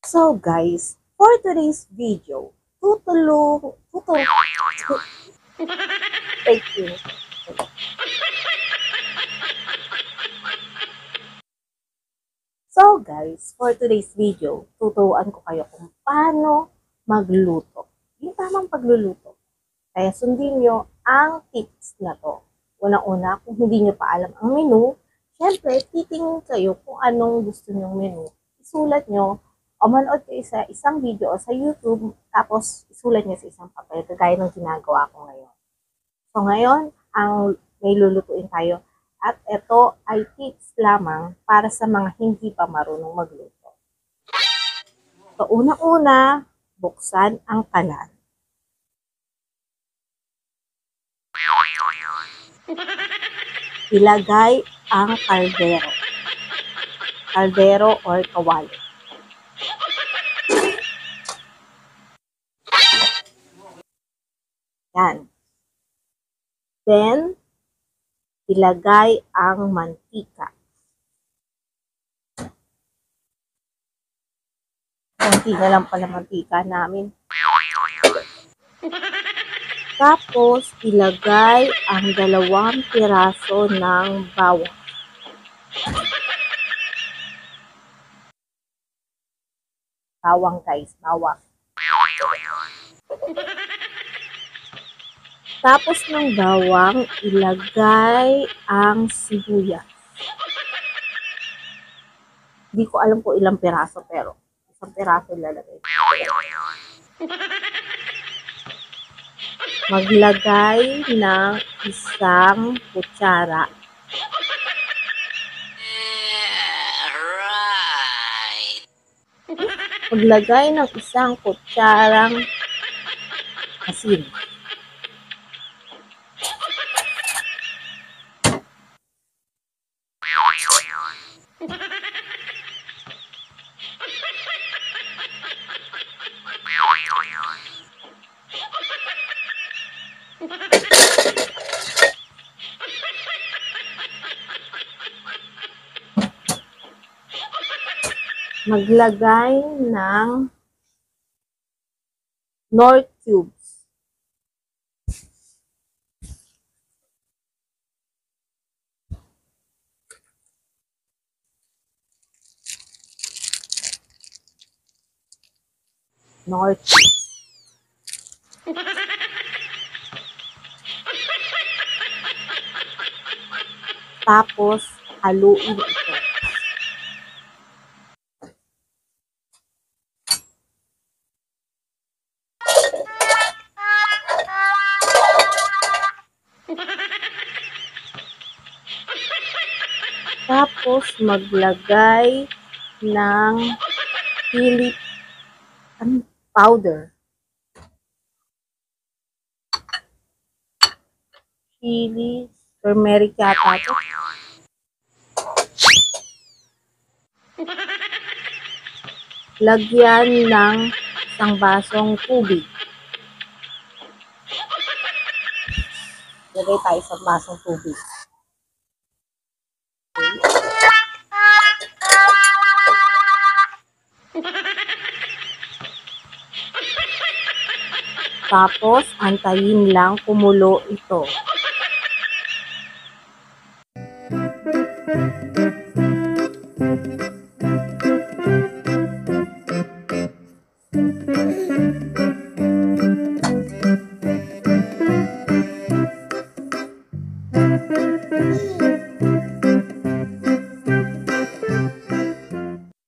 So guys, for today's video, thank you. So guys, for today's video, tuturuan ko kayo kung paano magluto. Yung tamang pagluluto. Kaya sundin nyo ang tips na to. Unang-una, kung hindi nyo pa alam ang menu, syempre, titingin kayo kung anong gusto nyong menu. Isulat nyo, o manood kayo sa isang video o sa YouTube, tapos isulat nyo sa isang papel, kagaya ng ginagawa ko ngayon. So ngayon, ang may lulutuin tayo. At ito ay tips lamang para sa mga hindi pa marunong magluto. So unang-una, buksan ang kalan. Ilagay ang kaldero. Kaldero or kawali. Yan. Then, ilagay ang mantika. Konti na lang pala mantika namin. Tapos, ilagay ang 2 piraso ng bawang. Bawang guys, bawang. Tapos ng bawang, ilagay ang sibuyas. Hindi ko alam kung ilang piraso, pero isang piraso ilalagay. Maglagay ng 1 kutsara. Maglagay ng 1 kutsarang asin. Maglagay ng Knorr cubes. Knorr cubes. Tapos, haluin ito. Tapos, maglagay ng chili powder. Chili, turmeric yata ito. Lagyan ng 1 basong tubig. Lagay tayo sa basong tubig. Tapos, antayin lang kumulo ito.